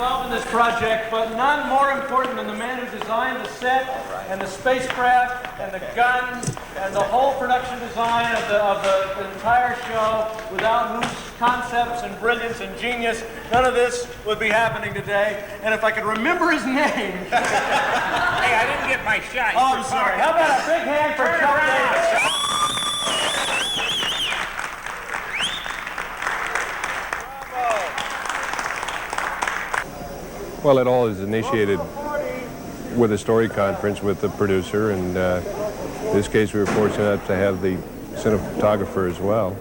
involved in this project, but none more important than the man who designed the set and the spacecraft and the guns and the whole production design of the entire show, without whose concepts and brilliance and genius none of this would be happening today. And if I could remember his name. Hey, I didn't get my shot. Oh, I'm sorry. How about a big hand for Chuck Davis? Well, it all is initiated with a story conference with the producer, and in this case we were fortunate enough to have the cinematographer as well.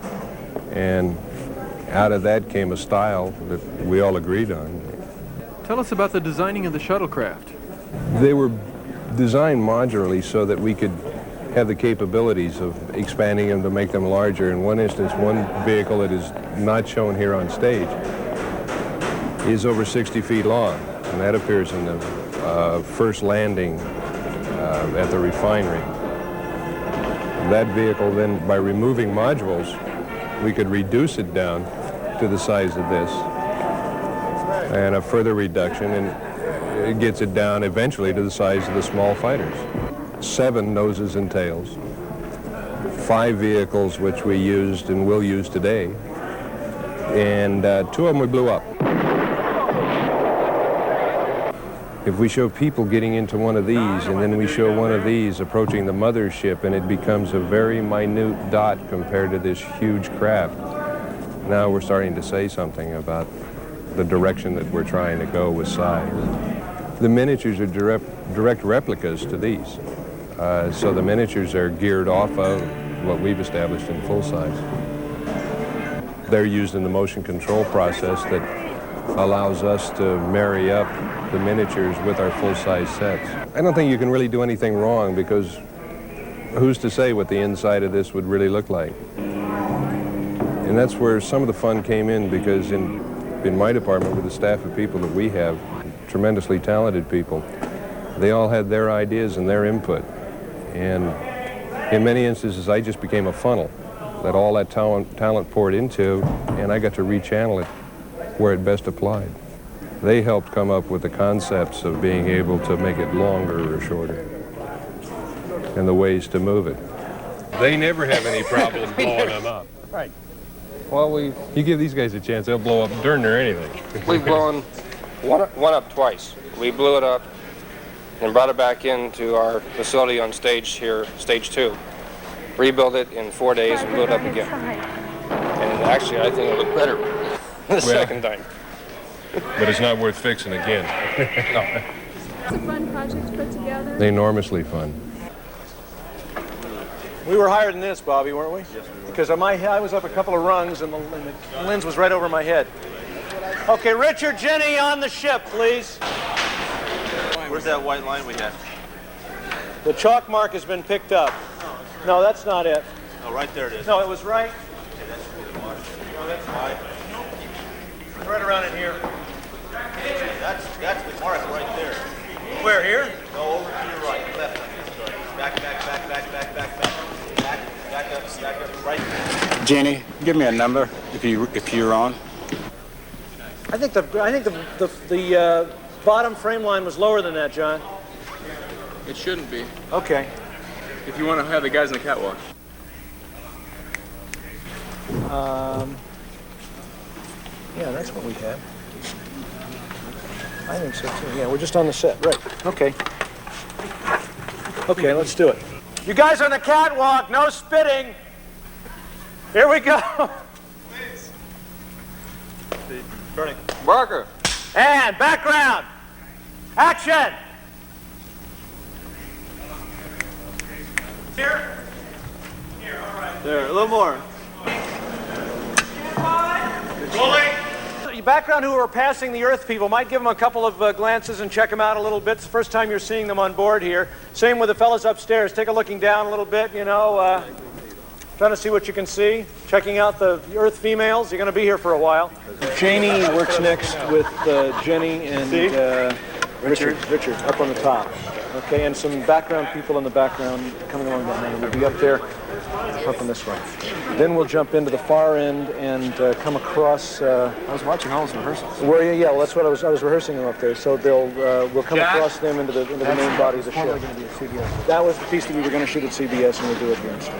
And out of that came a style that we all agreed on. Tell us about the designing of the shuttlecraft. They were designed modularly so that we could have the capabilities of expanding them to make them larger. In one instance, one vehicle that is not shown here on stage is over 60 feet long, and that appears in the first landing at the refinery. That vehicle then, by removing modules, we could reduce it down to the size of this, and a further reduction, and it gets it down eventually to the size of the small fighters. 7 noses and tails, 5 vehicles which we used and will use today, and 2 of them we blew up. If we show people getting into one of these, and then we show one of these approaching the mothership, and it becomes a very minute dot compared to this huge craft, now we're starting to say something about the direction that we're trying to go with size. The miniatures are direct replicas to these. So the miniatures are geared off of what we've established in full size. They're used in the motion control process that allows us to marry up the miniatures with our full-size sets. I don't think you can really do anything wrong, because who's to say what the inside of this would really look like? And that's where some of the fun came in, because in my department, with the staff of people that we have, tremendously talented people, they all had their ideas and their input. And in many instances, I just became a funnel that all that talent poured into, and I got to rechannel it where it best applied. They helped come up with the concepts of being able to make it longer or shorter, and the ways to move it. They never have any problem blowing them up. Right. Well, you give these guys a chance, they'll blow up during or anything. we've blown one up twice. We blew it up and brought it back into our facility on stage here, stage 2. Rebuilt it in 4 days and blew it up again. And actually, I think it looked better the second time. But it's not worth fixing again. No. It's a fun project to put together. Enormously fun. We were higher than this, Bobby, weren't we? Yes, we were. Because I was up a couple of rungs, and the lens was right over my head. Okay, Richard, Jenny, on the ship, please. Where's that white line we had? The chalk mark has been picked up. No, that's not it. Oh, right there it is. No, it was right. Okay, that should be the mark. No, that's right. Right around in here. That's the mark right there. Where, here? Go over to your right, left. Back up, right there. Jenny, give me a number if you're on. I think the bottom frame line was lower than that, John. It shouldn't be, Okay. if you want to have the guys in the catwalk. Yeah, that's what we had. I think so too. Yeah, we're just on the set, right? Okay. Okay, let's do it. You guys on the catwalk, no spitting. Here we go. Please. Burning. Barker. And background. Action. Here. Here, all right. There, a little more. The background who are passing the Earth people might give them a couple of glances and check them out a little bit. It's the first time you're seeing them on board here. Same with the fellas upstairs. Take a looking down a little bit, you know, trying to see what you can see. Checking out the Earth females. You're going to be here for a while. Janie works next with Jenny and Richard up on the top. Okay, and some background people in the background coming along behind. We'll be up there, pumping this way. Then we'll jump into the far end and come across. I was watching all those rehearsals. Were you? Yeah, well, that's what I was rehearsing them up there. So we'll come across them into the main body of the show. Going to be at CBS. That was the piece that we were going to shoot at CBS, and we'll do it here instead.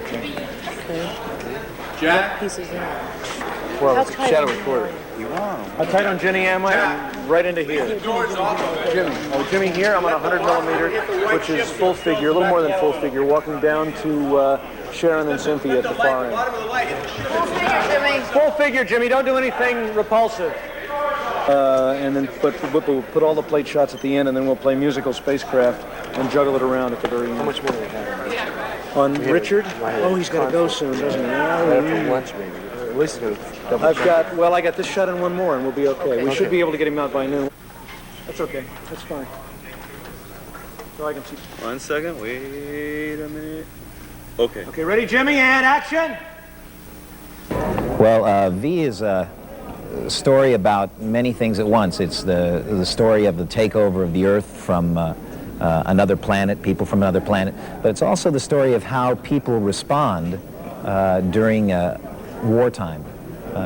Okay. Jack. Pieces in. Well, it's a shadow recorder. How tight on Jenny am I? I'm right into here. Jimmy here. I'm on 100 millimeter, which is full figure, a little more than full figure, walking down to Sharon and Cynthia at the far end. Full figure, Jimmy. Full figure, Jimmy. Don't do anything repulsive. And then we'll put all the plate shots at the end, and then we'll play musical spacecraft and juggle it around at the very end. How much more do we have? On Richard? Oh, he's got to go soon, doesn't he? Right after lunch, maybe. At least I got this shot and one more, and we'll be okay. We should be able to get him out by noon. That's okay. That's fine. So I can see. 1 second. Wait a minute. Okay. Okay, ready, Jimmy, and action! Well, V is a story about many things at once. It's the story of the takeover of the Earth from another planet, people from another planet, but it's also the story of how people respond during wartime.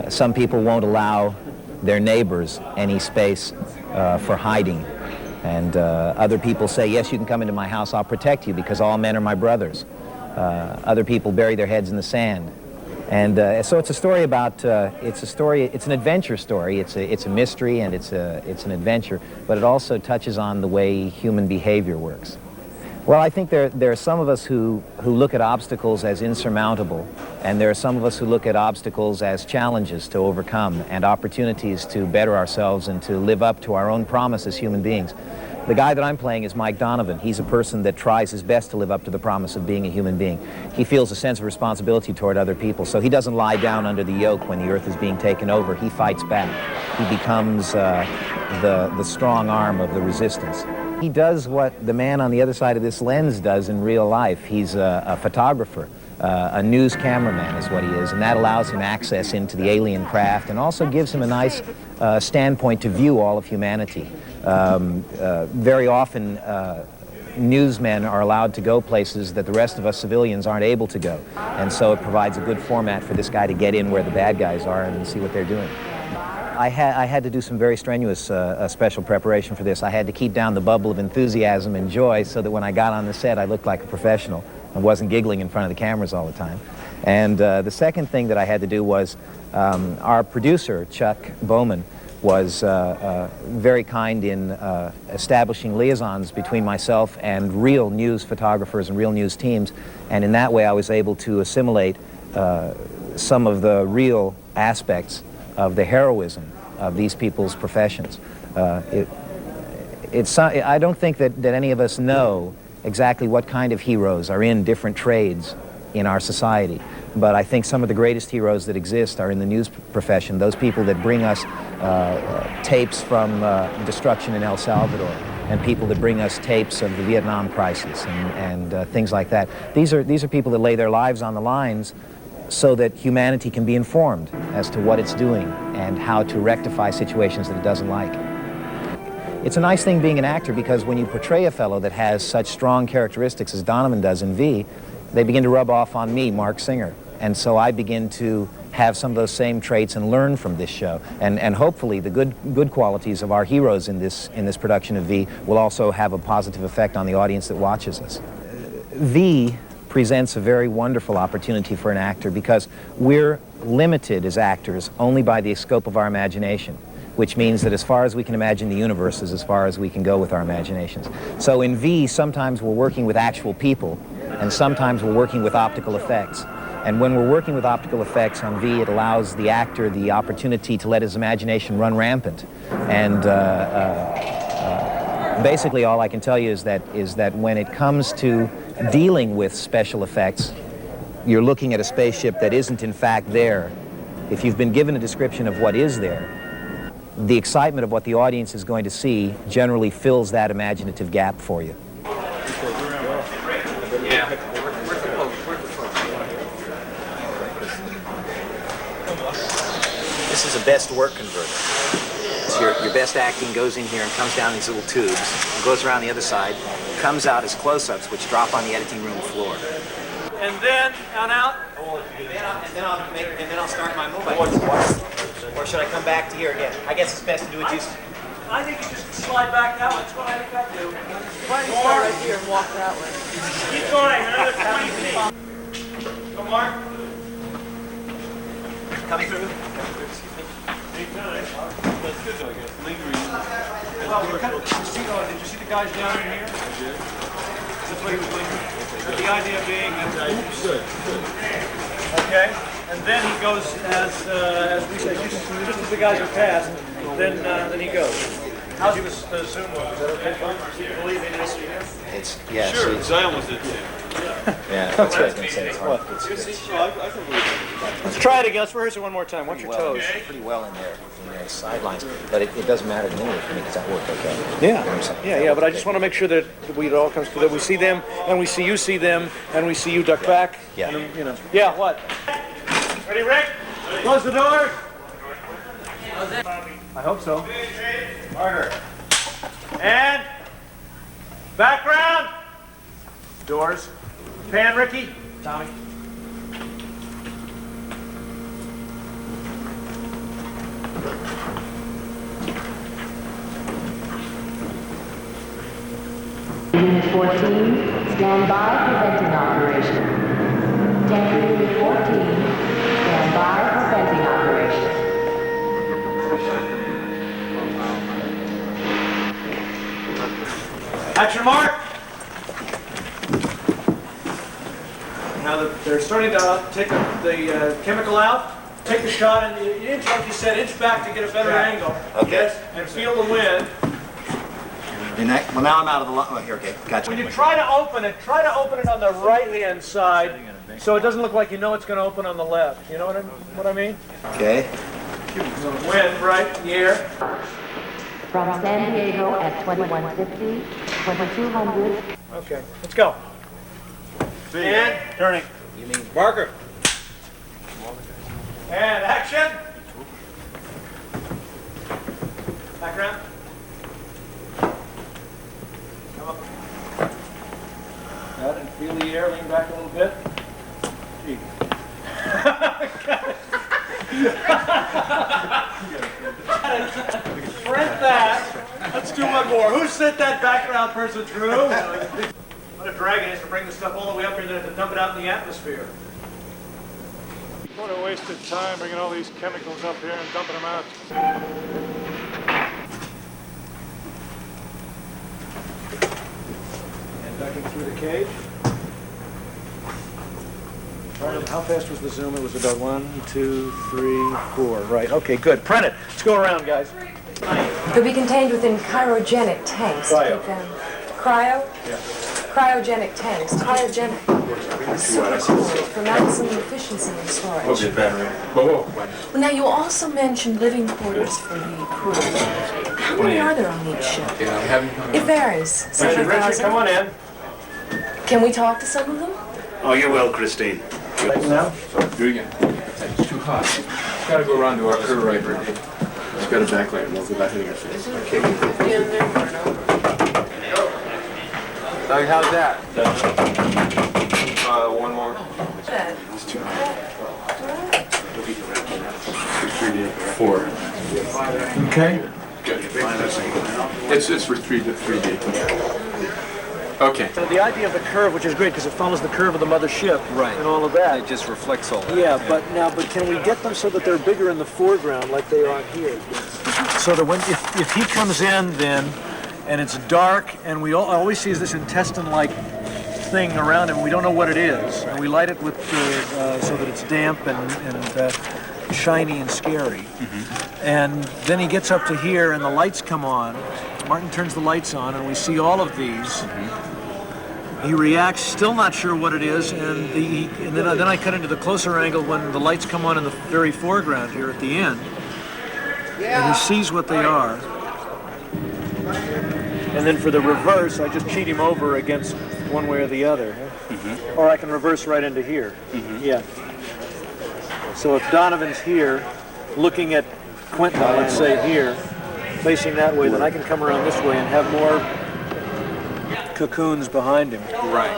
Some people won't allow their neighbors any space for hiding, and other people say, yes, you can come into my house, I'll protect you because all men are my brothers. Other people bury their heads in the sand. And so it's a story about, it's an adventure story. It's a mystery and it's an adventure, but it also touches on the way human behavior works. Well, I think there are some of us who look at obstacles as insurmountable, and there are some of us who look at obstacles as challenges to overcome and opportunities to better ourselves and to live up to our own promise as human beings. The guy that I'm playing is Mike Donovan. He's a person that tries his best to live up to the promise of being a human being. He feels a sense of responsibility toward other people, so he doesn't lie down under the yoke when the Earth is being taken over. He fights back. He becomes the strong arm of the resistance. He does what the man on the other side of this lens does in real life. He's a photographer. A news cameraman is what he is, and that allows him access into the alien craft and also gives him a nice standpoint to view all of humanity. Very often, newsmen are allowed to go places that the rest of us civilians aren't able to go, and so it provides a good format for this guy to get in where the bad guys are and see what they're doing. I had to do some very strenuous special preparation for this. I had to keep down the bubble of enthusiasm and joy so that when I got on the set, I looked like a professional and wasn't giggling in front of the cameras all the time. And the second thing that I had to do was our producer, Chuck Bowman, was very kind in establishing liaisons between myself and real news photographers and real news teams. And in that way, I was able to assimilate some of the real aspects of the heroism of these people's professions. I don't think that any of us know exactly what kind of heroes are in different trades in our society, but I think some of the greatest heroes that exist are in the news profession, those people that bring us tapes from destruction in El Salvador, and people that bring us tapes of the Vietnam crisis and things like that. These are people that lay their lives on the lines so that humanity can be informed as to what it's doing and how to rectify situations that it doesn't like. It's a nice thing being an actor because when you portray a fellow that has such strong characteristics as Donovan does in V, they begin to rub off on me, Mark Singer. And so I begin to have some of those same traits and learn from this show. And hopefully the good qualities of our heroes in this production of V will also have a positive effect on the audience that watches us. V presents a very wonderful opportunity for an actor because we're limited as actors only by the scope of our imagination, which means that as far as we can imagine the universe is as far as we can go with our imaginations. So in V, sometimes we're working with actual people, and sometimes we're working with optical effects. And when we're working with optical effects on V, it allows the actor the opportunity to let his imagination run rampant. And basically all I can tell you is that when it comes to dealing with special effects, you're looking at a spaceship that isn't in fact there. If you've been given a description of what is there, the excitement of what the audience is going to see generally fills that imaginative gap for you. This is a best work converter. your best acting goes in here and comes down these little tubes, and goes around the other side, comes out as close-ups, which drop on the editing room floor. And then on out. And then I'll start my movie. Or should I come back to here again? I guess it's best to do it just. I think you just slide back that way. That's what I think I do. Why don't you start right here and walk that way? Keep going. Another 20 feet. Come on. Coming through. That's good though, I guess. Lingering. Well, we're kind of, did you see the guys down in here? I did. That's why he was lingering. The idea being that, good. Okay, and then he goes as we say, just as the guys are passed, then he goes. How's the Zoom work? Is that okay? Do you believe in this? It's, yeah. Sure, Zion was it too. Yeah, that's what I was going to say. It's hard. Let's try it again. Let's rehearse it one more time. Watch your toes. Pretty well in there, sidelines. But it doesn't matter to me if it makes that work okay. Yeah, but I just want to make sure that it all comes together. We see them, and we see them, and we see you duck back. Yeah. And, you know. Yeah, what? Ready, Rick? Close the door. I hope so. Harder. And background. Doors. Pan, Ricky. Tommy. Unit 14, stand by for venting operation. Unit 14, stand by for venting operation. Action mark. Now that they're starting to take the chemical out, take the shot and inch, like you said, inch back to get a better angle. Okay. Yes, and feel the wind. Well, now I'm out of the line. Oh, here, okay. Gotcha. When you try to open it on the right-hand side, so it doesn't look like you know it's going to open on the left. You know what I mean? Okay. So wind right in the air. From San Diego at 2150, 2200. Okay, let's go. And turning. You mean Marker. And action. Background. Come up. Out and feel the air. Lean back a little bit. Gee. Print that. Let's do one more. Who sent that background person through? What a drag it is to bring this stuff all the way up here and then to dump it out in the atmosphere. What a waste of time bringing all these chemicals up here and dumping them out. And ducking through the cage. How fast was the zoom? It was about 1, 2, 3, 4. Right. Okay, good. Print it. Let's go around, guys. They'll be contained within cryogenic tanks. Cryo. Cryo? Yeah. Cryogenic tanks. Cryogenic. Super cool for maximum efficiency in storage. Well, now you also mentioned living quarters for the crew. How many are there on each ship? It varies. Several thousand. Come on in. Can we talk to some of them? Oh, you will, Christine. Right now? Do it again. It's too hot. Gotta go around to our curve right here. It's got a backlight. We'll go back hitting our face. Doug, how's that? One more. It's too hot. 4. Okay. It's for 3D. Okay. So the idea of the curve, which is great because it follows the curve of the mother ship, Right. and all of that. It just reflects all that. Yeah, but can we get them so that they're bigger in the foreground like they are here? So that when if he comes in then, and it's dark, and we always see this intestine-like thing around him, we don't know what it is, and we light it with so that it's damp and shiny and scary. And then he gets up to here, and the lights come on. Martin turns the lights on, and we see all of these. He reacts, still not sure what it is, and then I cut into the closer angle when the lights come on in the very foreground here at the end, and he sees what they are. And then for the reverse, I just cheat him over against one way or the other. Or I can reverse right into here. Yeah. So if Donovan's here, looking at Quentin, let's say here, facing that way, then I can come around this way and have more cocoons behind him. Right.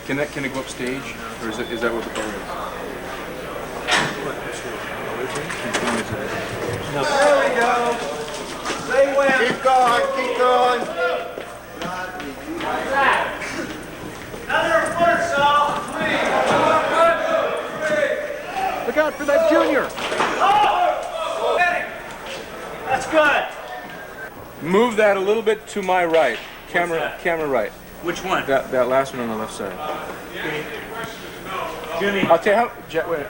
Can it go up stage, or is that what the goal is? No. There we go. Stay well. Keep going, keep going. Another foot or so. Look out for that junior. Oh! That's good. Move that a little bit to my right. Camera right. Which one? That last one on the left side. Jimmy. I'll tell you how. Wait.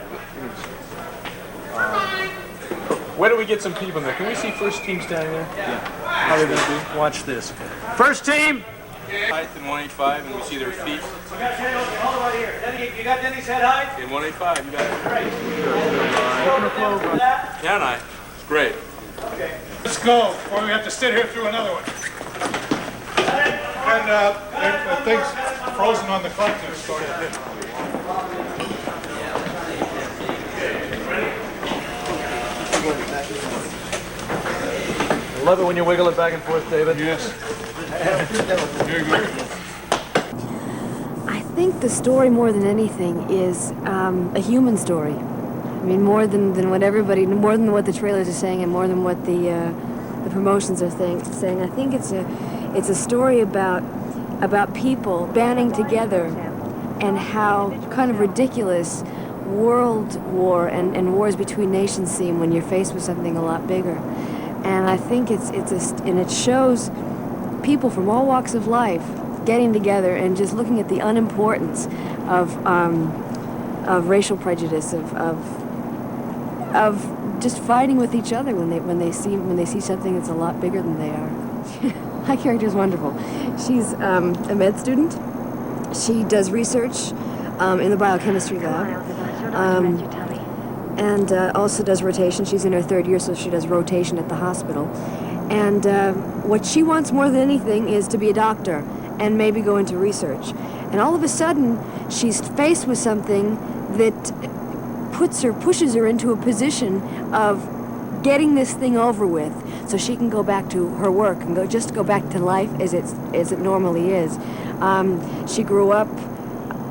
Where do we get some people in there? Can we see first team standing there? Yeah. How are they going to do? Watch this. First team. Height in 185, and we see their feet. You got Denny, hold right here. Denny, you got Denny's head height? In 185, you got it. Great. Yeah, and it's great. Okay. Let's go, before we have to sit here through another one. And the thing's frozen on the continent, so I love it when you wiggle it back and forth, David. yes. Very good. I think the story, more than anything, is a human story. I mean, more than what the trailers are saying, and more than what the promotions are saying. I think it's a story about people banding together, and how kind of ridiculous world war and wars between nations seem when you're faced with something a lot bigger. And I think it shows people from all walks of life getting together and just looking at the unimportance of racial prejudice, of just fighting with each other when they see something that's a lot bigger than they are. My character is wonderful. She's a med student. She does research in the biochemistry lab, and also does rotation. She's in her 3rd year, so she does rotation at the hospital. And what she wants more than anything is to be a doctor and maybe go into research. And all of a sudden, she's faced with something that pushes her into a position of getting this thing over with, so she can go back to her work and go back to life as it normally is. She grew up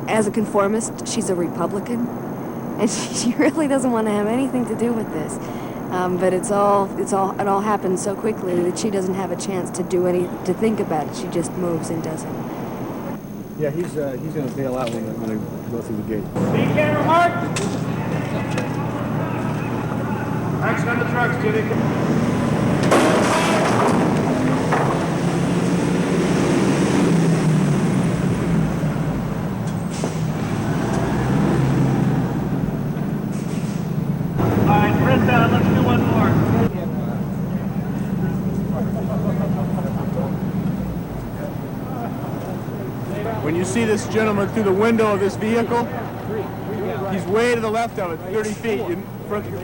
as a conformist. She's a Republican, and she really doesn't want to have anything to do with this. But it all happens so quickly that she doesn't have a chance to think about it. She just moves and does it. Yeah, he's going to bail out when I go through the gate. Speed camera, Mark! Action on the trucks, Jimmy. Let's do one more. When you see this gentleman through the window of this vehicle, he's way to the left of it, 30 feet.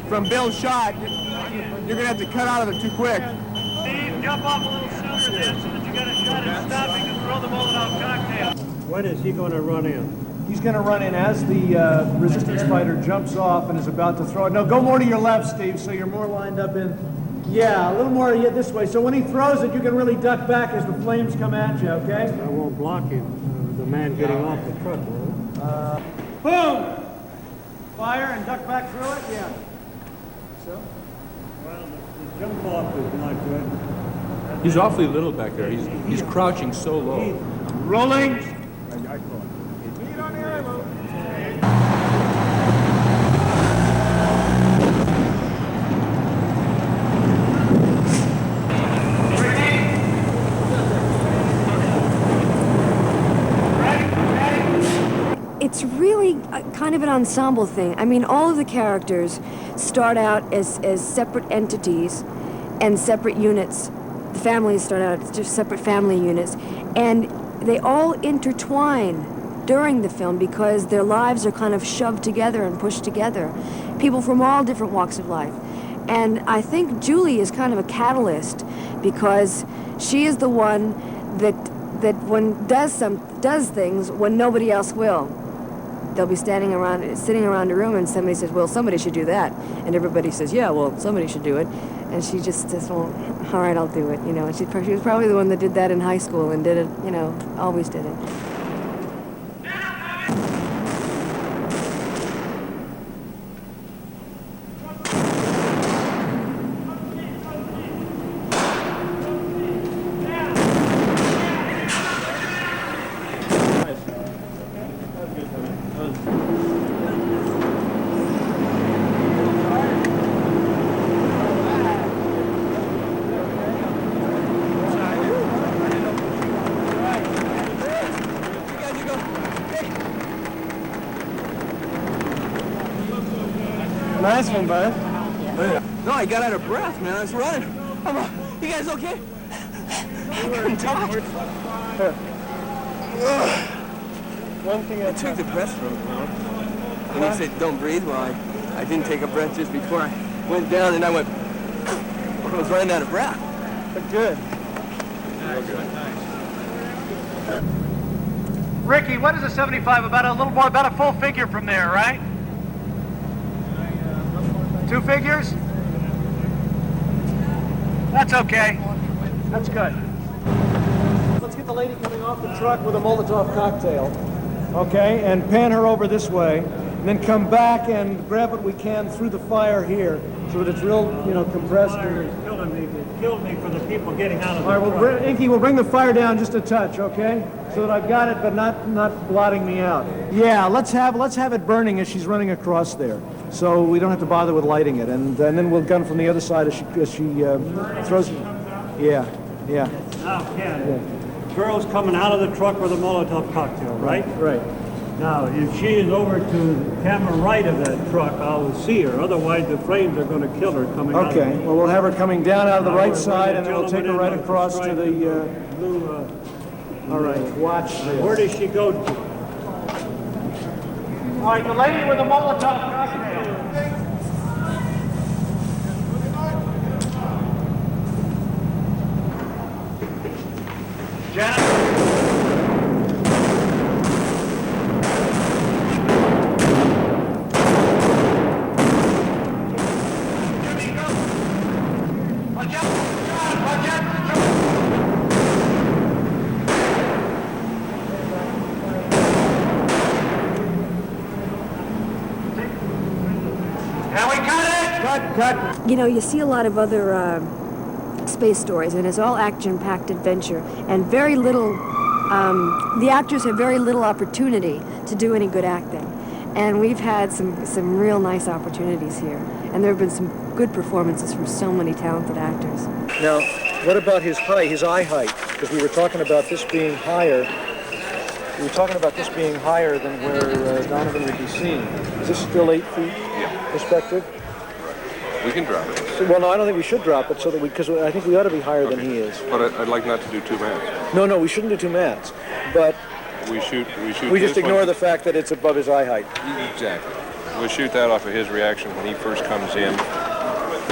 From Bill's shot, you're going to have to cut out of it too quick. Steve, jump off a little sooner then so that you got a shot at stopping and throw the Molotov cocktail. When is he going to run in? He's going to run in as the resistance fighter jumps off and is about to throw it. No, go more to your left, Steve, so you're more lined up in. Yeah, a little more this way. So when he throws it, you can really duck back as the flames come at you, okay? I won't block him, the man getting off the truck, will it? Boom! Fire and duck back through it? Yeah. So? Well, the jump off is not good. He's awfully little back there. He's crouching so low. Rolling! It's really kind of an ensemble thing. I mean, all of the characters start out as separate entities and separate units. The families start out as just separate family units. And they all intertwine during the film because their lives are kind of shoved together and pushed together. People from all different walks of life. And I think Julie is kind of a catalyst because she is the one that does things when nobody else will. they'll be sitting around a room, and somebody says, well, somebody should do that. And everybody says, yeah, well, somebody should do it. And she just says, well, all right, I'll do it, you know. And she was probably the one that did that in high school and did it, you know, always did it. Nice one, bud. No, I got out of breath, man. I was running. You guys okay? I couldn't talk. One thing I took the breath from him, you know? And he said, don't breathe. Well, I didn't take a breath just before I went down, and I went, I was running out of breath. But good. Ricky, what is a 75? About a little more, about a full figure from there, right? 2 figures? That's okay. That's good. Let's get the lady coming off the truck with a Molotov cocktail. Okay, and pan her over this way, and then come back and grab what we can through the fire here, so that it's real, you know, compressed. It killed me for the people getting out of the All right, well, Inky, we'll bring the fire down just a touch, okay? So that I've got it, but not blotting me out. Yeah, let's have it burning as she's running across there, so we don't have to bother with lighting it, and then we'll gun from the other side as she throws. Yeah. Now, Ken, girl's coming out of the truck with a Molotov cocktail, right? Right. Now, if she is over to the camera right of that truck, I'll see her. Otherwise, the flames are going to kill her coming out. Okay, well, we'll have her coming down out of the right side, and then we'll take her right across to the... blue, all right, watch this. where does she go to? All right, the lady with the Molotov cocktail. Janet? You know, you see a lot of other space stories, and it's all action-packed adventure, and very little, the actors have very little opportunity to do any good acting. And we've had some real nice opportunities here, and there have been some good performances from so many talented actors. Now, what about his height, his eye height? Because we were talking about this being higher. We were talking about this being higher than where Donovan would be seen. Is this still 8 feet perspective? We can drop it. Well, no, I don't think we should drop it, so that because I think we ought to be higher than he is. But I'd like not to do 2 mats. No, we shouldn't do 2 mats. But we just ignore the fact that it's above his eye height. Exactly. We'll shoot that off of his reaction when he first comes in.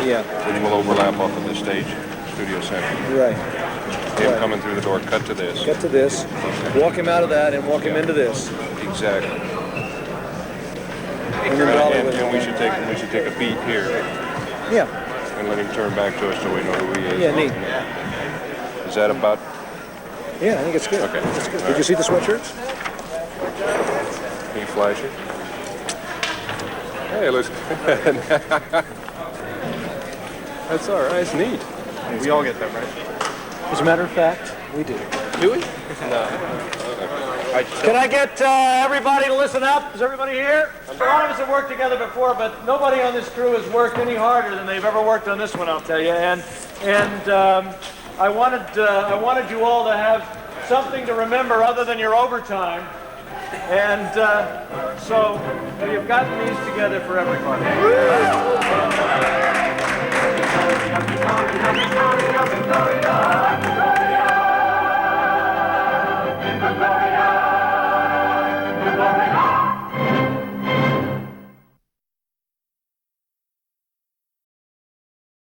Yeah. Which will overlap off of the stage, studio center. Right. Him coming through the door, cut to this. Cut to this. Walk him out of that and walk him into this. Exactly. And we should take a beat here. Yeah. And let him turn back to us so we know who he is. Yeah, neat. Is that about? Yeah, I think it's good. Okay. That's good. Did you see the sweatshirts? Can you flash it? Hey, looks. That's all right. It's neat. We all get that, right? As a matter of fact, we do. Do we? No. Can I get everybody to listen up? Is everybody here? A lot of us have worked together before, but nobody on this crew has worked any harder than they've ever worked on this one, I'll tell you. And I wanted you all to have something to remember other than your overtime. And so you've gotten these together for everybody. Woo!